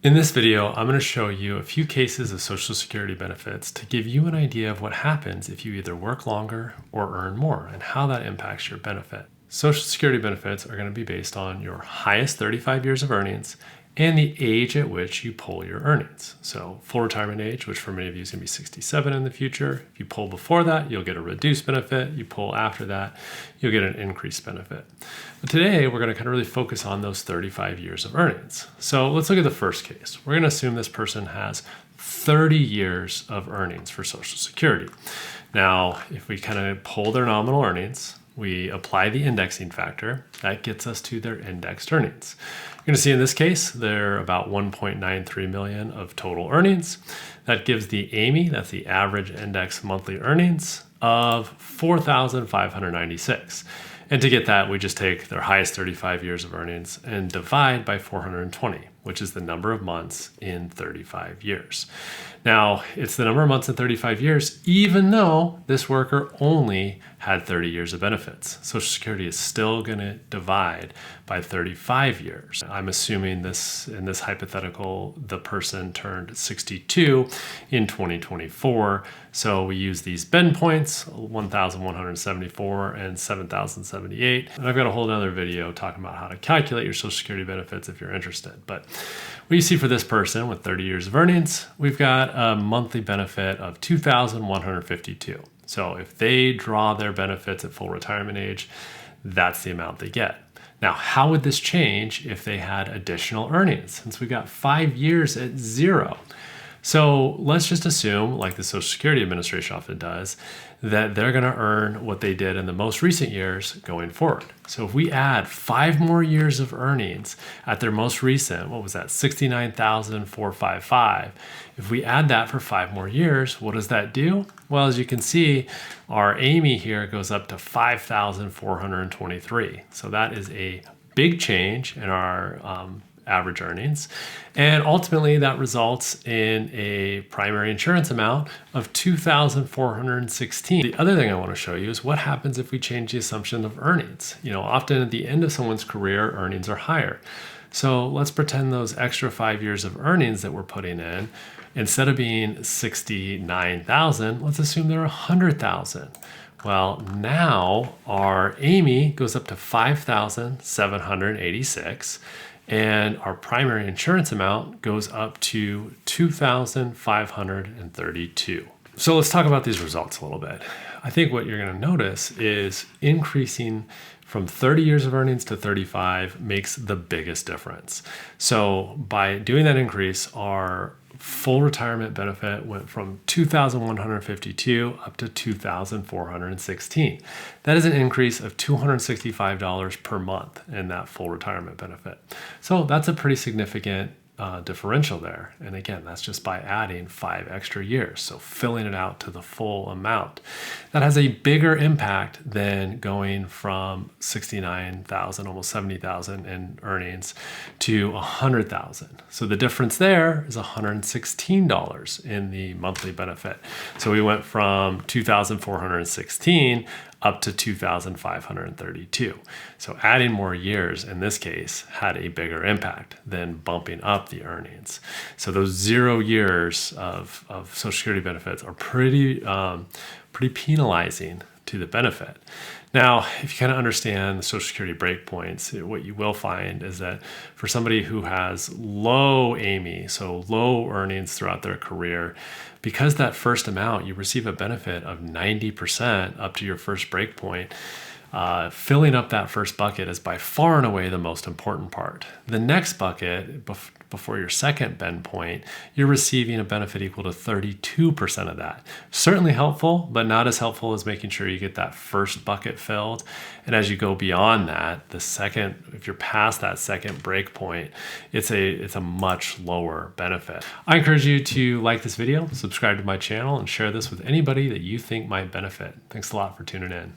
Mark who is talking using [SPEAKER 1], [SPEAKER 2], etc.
[SPEAKER 1] In this video, I'm going to show you a few cases of Social Security benefits to give you an idea of what happens if you either work longer or earn more and how that impacts your benefit. Social Security benefits are going to be based on your highest 35 years of earnings and the age at which you pull your earnings. So full retirement age, which for many of you is going to be 67 in the future. If you pull before that, you'll get a reduced benefit. You pull after that, you'll get an increased benefit. But today, we're going to kind of really focus on those 35 years of earnings. So let's look at the first case. We're going to assume this person has 30 years of earnings for Social Security. Now, if we kind of pull their nominal earnings, we apply the indexing factor, that gets us to their indexed earnings. You're going to see in this case, they're about 1.93 million of total earnings. That gives the AIME, that's the average index monthly earnings, of 4,596. And to get that, we just take their highest 35 years of earnings and divide by 420, which is the number of months in 35 years. Now, it's the number of months in 35 years, even though this worker only had 30 years of benefits. Social Security is still going to divide by 35 years. I'm assuming this in this hypothetical, the person turned 62 in 2024. So we use these bend points, 1,174 and 7,078. And I've got a whole other video talking about how to calculate your Social Security benefits if you're interested. But what you see for this person with 30 years of earnings, we've got a monthly benefit of 2,152. So if they draw their benefits at full retirement age, that's the amount they get. Now, how would this change if they had additional earnings? Since we got 5 years at zero. So let's just assume, like the Social Security Administration often does, that they're going to earn what they did in the most recent years going forward. So if we add 5 more years of earnings at their most recent, what was that, 69,455. If we add that for 5 more years, what does that do? Well, as you can see, our AIME here goes up to 5,423. So that is a big change in our average earnings. And ultimately that results in a primary insurance amount of $2,416. The other thing I want to show you is what happens if we change the assumption of earnings. You know, often at the end of someone's career, earnings are higher. So let's pretend those extra 5 years of earnings that we're putting in, instead of being 69,000, let's assume they're 100,000. Well, now our AIME goes up to 5,786. And our primary insurance amount goes up to 2,532. So let's talk about these results a little bit. I think what you're going to notice is increasing from 30 years of earnings to 35 makes the biggest difference. So by doing that increase, our full retirement benefit went from 2,152 up to 2,416. That is an increase of $265 per month in that full retirement benefit. So that's a pretty significant differential there. And again, that's just by adding 5 extra years. So filling it out to the full amount. That has a bigger impact than going from 69,000, almost 70,000 in earnings to 100,000. So the difference there is $116 in the monthly benefit. So we went from 2,416 up to 2,532. So adding more years in this case had a bigger impact than bumping up the earnings. So those 0 years of Social Security benefits are pretty penalizing to the benefit. Now, if you kind of understand the Social Security breakpoints, what you will find is that for somebody who has low AIME, so low earnings throughout their career, because that first amount, you receive a benefit of 90% up to your first breakpoint. Filling up that first bucket is by far and away the most important part. The next bucket, before your second bend point, you're receiving a benefit equal to 32% of that. Certainly helpful, but not as helpful as making sure you get that first bucket filled. And as you go beyond that, the second, if you're past that second break point, it's a much lower benefit. I encourage you to like this video, subscribe to my channel, and share this with anybody that you think might benefit. Thanks a lot for tuning in.